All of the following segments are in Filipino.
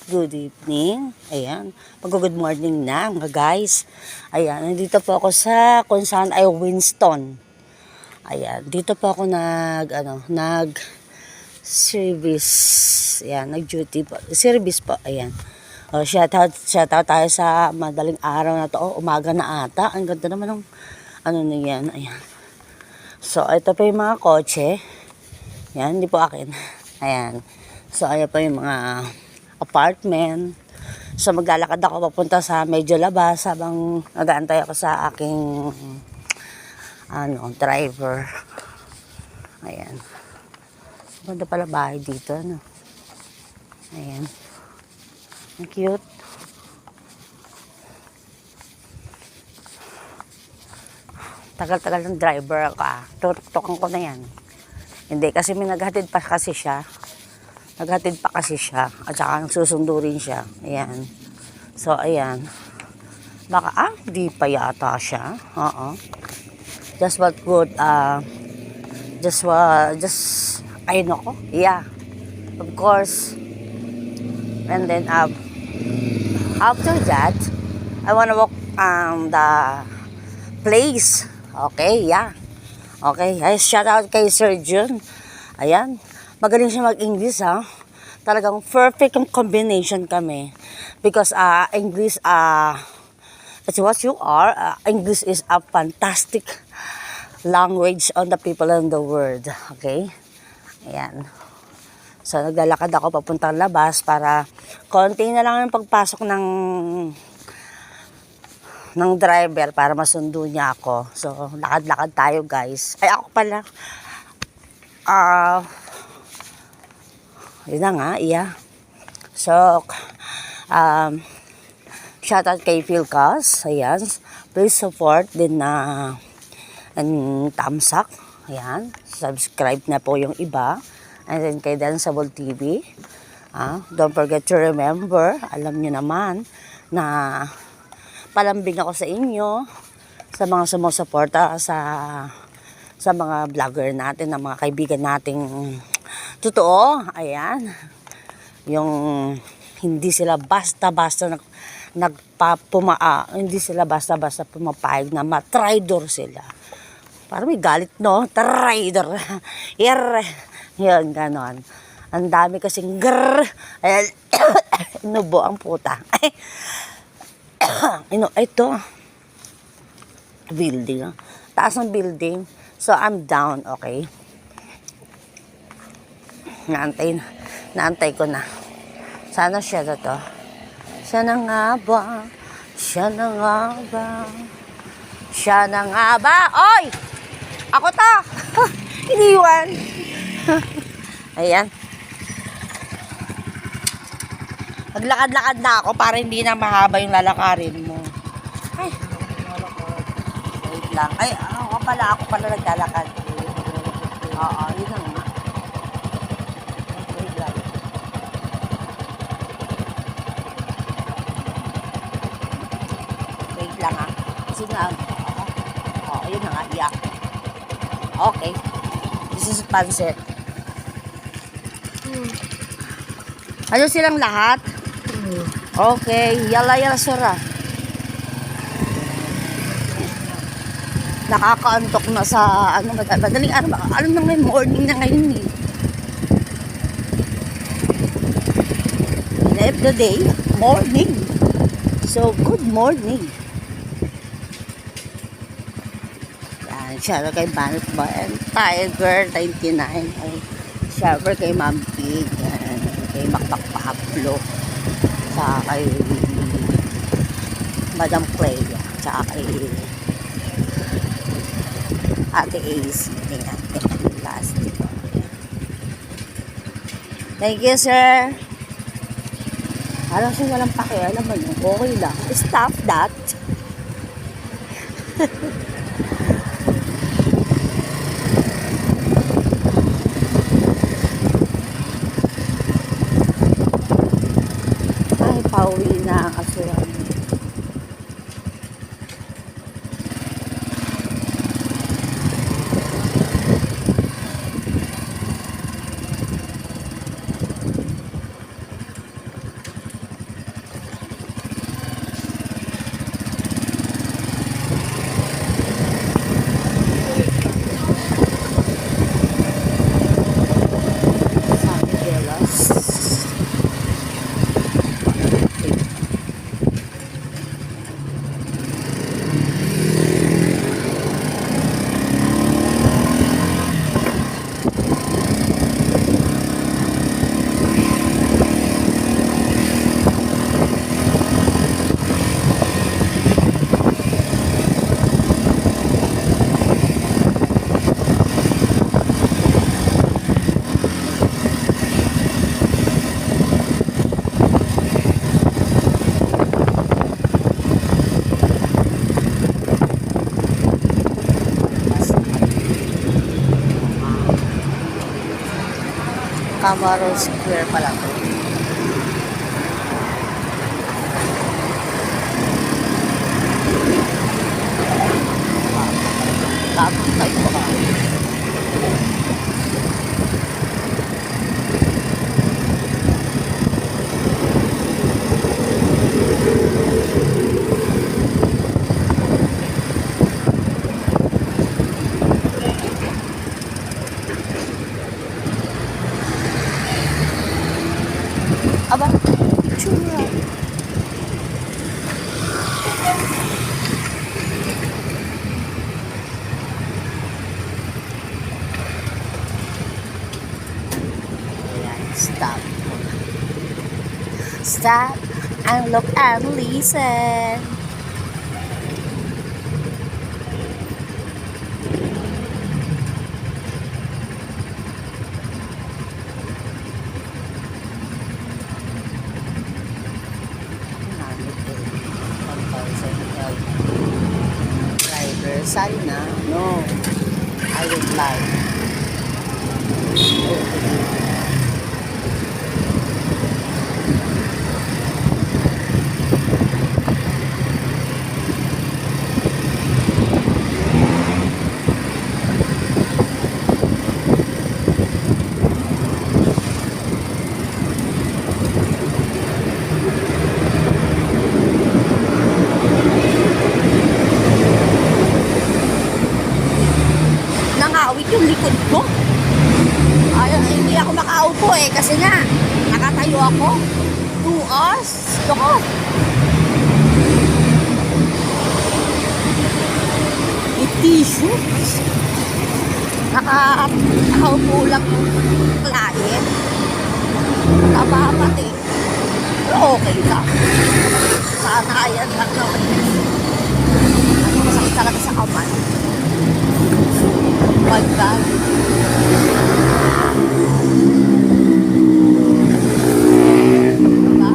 good evening. Ayan, mag-good morning na mga guys. Ayan, nandito po ako sa kung saan ay Winston. Ayan, dito po ako nag-service. Ayan, nag-duty po. Service po, ayan. Shoutout tayo sa madaling araw na to. Umaga na ata. Ang ganda naman ng na yan. Ayan. So, ito po yung mga kotse. Ayan, hindi po akin. Ayan. So, ayan pa yung mga apartment. So, maglalakad ako papunta sa medyo labas habang nag-aantay ako sa aking driver. Ayan. Ganda pala bahay dito, ano. Ayan. Ang cute. Tagal-tagal ng driver ka. Tutok-tokan ko na yan. Hindi, kasi may naghatid pa kasi siya. At saka nagsusundo rin siya. Ayan. So, ayan. Baka, di pa yata siya. Oo. Just, ay nako. Yeah. Of course. And then, after that, I wanna walk, the place. Okay, yeah. Okay, ay, shout out kay Sir Jun. Ayan. Magaling siya mag-English, ha. Talagang perfect yung combination kami. Because English, it's what you are. English is a fantastic language on the people in the world. Okay? Ayan. So, naglalakad ako papuntang labas para konti na lang yung pagpasok ng driver para masundo niya ako. So, lakad-lakad tayo, guys. Ay, ako pala. Yun na nga, iya. So, shoutout kay Philcas. Ayan. Please support din and thumbs up. Ayan. Subscribe na po yung iba. And then kay Danceable TV. Don't forget to remember, alam nyo naman, na palambing ako sa inyo, sa mga sumusuporta sa mga vlogger natin, ng mga kaibigan nating totoo. Ayan. Yung hindi sila basta-basta hindi sila basta-basta pumapayag na matraidor sila. Parang may galit, no? Traidor. Yun, ganon. Ang dami kasing ayan. Inubo ang puta. Ito. Building. Taas ng building. So, I'm down, okay? Naantay ko na. Sana siya na to. Siya na nga ba? Siya na nga ba? Siya na nga ba? Oy! Ako to! Iniwan! Ayan. Maglakad-lakad na ako para hindi na mahaba yung lalakarin mo. Ay. Wait lang. Ay, ako pala naglalakad. Oo, yun na nga. Wait lang. Wait lang ah. Kasi nga, yun na nga, yeah. Okay. This is pancit. Ano silang lahat? Okay. Yala sura. Nakakaantok na sa madaling araw. Alam na may morning na ngayon eh. In the day, morning. So, good morning. Yan, shout out kay Banat Boy and Tiger 99. Shout out kay Ma'am Pig. Yan, kay Makpak Pablo. Tsaka kay Madam Clea. Tsaka kay Ate Ace. Last. Thank you, sir. Alam siya walang pakialam mo yun. Okay lang. Stop that. Ay, pauwi na ang asuran. Camarón Square pala to. Tapos tayo pa. Aba, tsura. Ayan, stop. Stop and look and listen. Driver, sana. No, I would like. Nangawit yung likod ko. Ayun, hindi ako makaupo eh. Kasi nga, nakatayo ako. 2 hours. Doko. May tissue. Nakaupo lang yung client. Nababat eh. Pero okay ka. Sana ayan lang naman. Ano masakit talaga sa kamay. Pagka. Diba?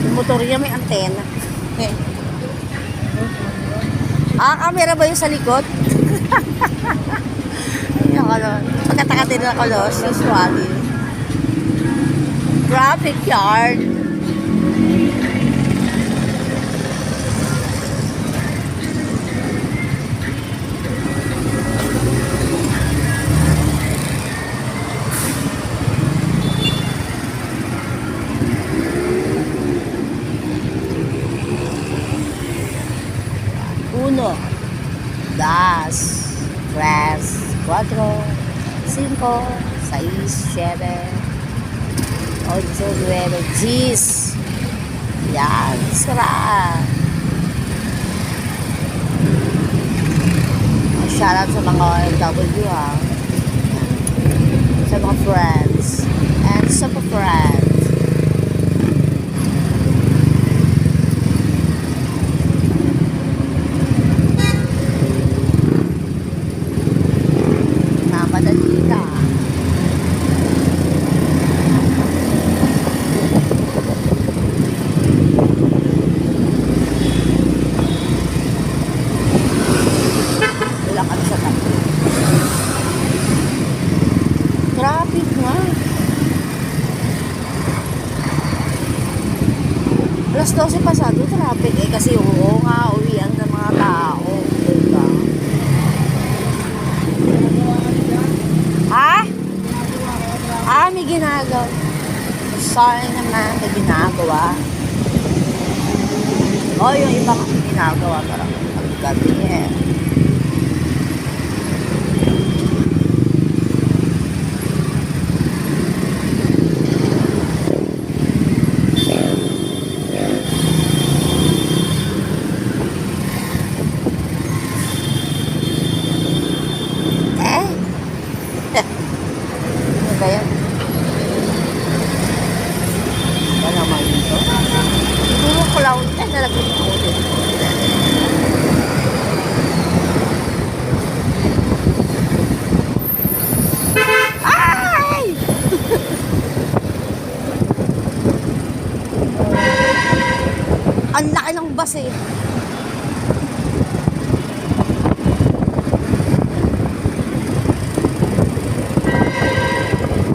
Yung motor niya may antena. Camera ba yung sa likod? Yung ano, pagkatakatin na kolos, usually. Traffic yard. Uno, dos, tres, cuatro, cinco, seis, siete, ocho, nueve, 10. Yan, sira. Shoutout sa mga OFW ha. Sa mga friends. And sa mga friends. Napadali ka. Wala kami sa tabi. Traffic nga. Alas 12 pasado, traffic eh. Kasi oo nga, uwian ng mga tao. Diba? Ha? May ginagawa. Sorry naman, may ginagawa. Yung iba nga may ginagawa. Parang gabi eh. Ano ba yan? Wala naman dito. Puro cloud. Nalagyan ako dito.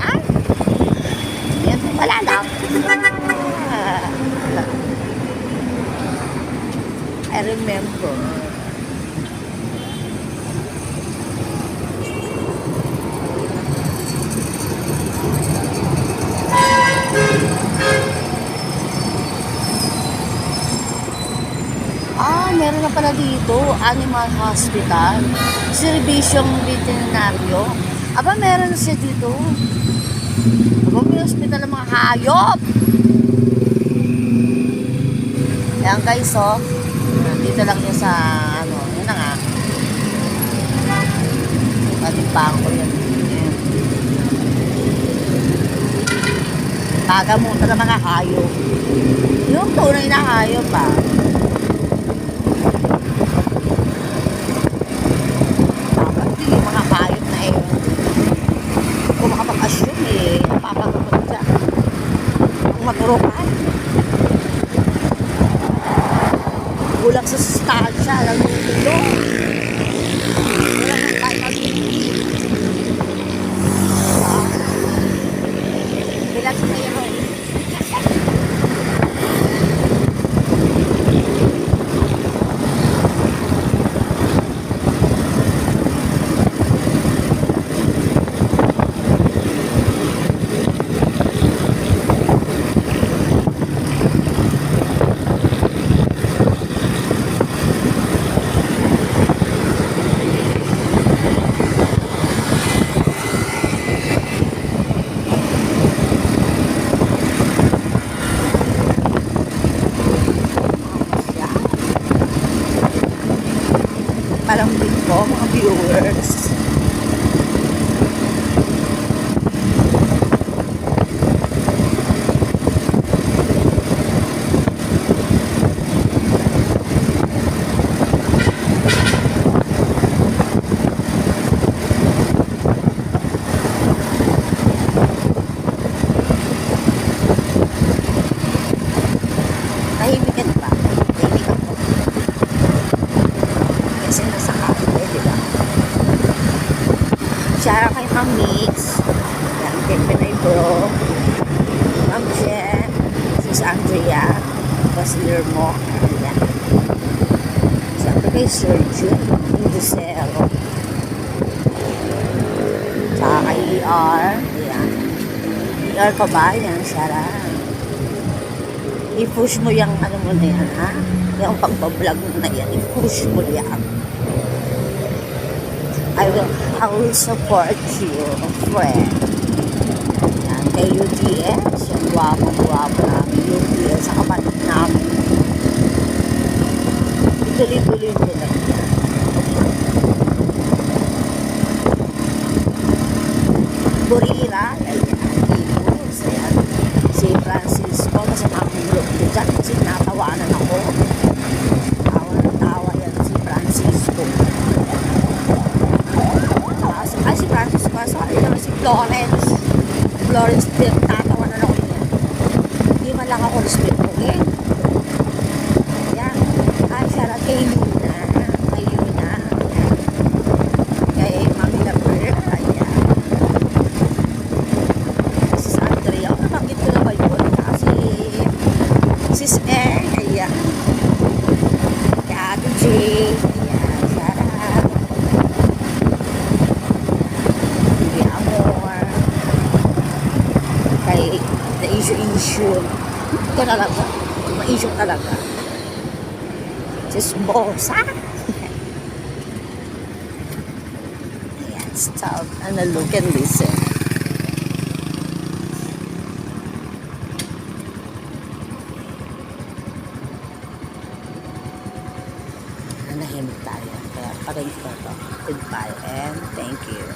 Ay! Yan, wala lang. Ah, I remember. Meron na pala dito, Animal Hospital, Servisyong Veterinaryo. Aba, meron na siya dito. Aba, may hospital ng mga hayop. Ayan guys, oh. Dito lang yun sa, ano, yun na nga. Patimpang ko yan. Pagamutan ng mga hayop. Yung tunay na hayop, ah. Maturukan. Kulang sa sustansya, alam mo ito. Wala nang vitamin D. Bilang sa mayroon. Palambing ko, mga viewers. Tahimik ka ba? Tahimik ako. Kasi nasa kape, di ba? Shara kay Ma'am Mix. Yan, kay Pinay Bro. Ma'am Jen. Sis Andrea. Basiler mo. Yan. Siyempre kay Sir Jun. Indusero. Tsaka kay ER. Yan. ER ka ba? Yan, Shara. I-push mo yung ano mo na yan, ha? Yung pagbablog mo na yan, i-push mo yan. I will support you, friend. Yan, kay UTS, yung guwapo namin, UTS, sa kapatid namin. Ituloy-tuloy mo lang yan. Burira, ayan, Ibus, ayan. Si Francisco, kasi namulog ko dyan, kasi natawanan ako. Tawa yan si Francisco. Ay, si Francisco, sorry naman si Florence. Florence, natawanan ako niya. Hindi man lang ako respetuhin. Yan. Ay, sarap kay Luna. Kay Luna. Kay Mami Lapper. Ayan. Sis Andrea. Nabanggit ko na ba yun? Kasi Sis Air. Ayan. Kay Ate J. Ayan. Sarap. Hindi amor. Kay The Issue. Ito talaga. Ma-issue talaga. Chismosa. Ayan. Stop and look and listen. Nahimik tayo. Kaya pa rin ko ito. Goodbye and thank you.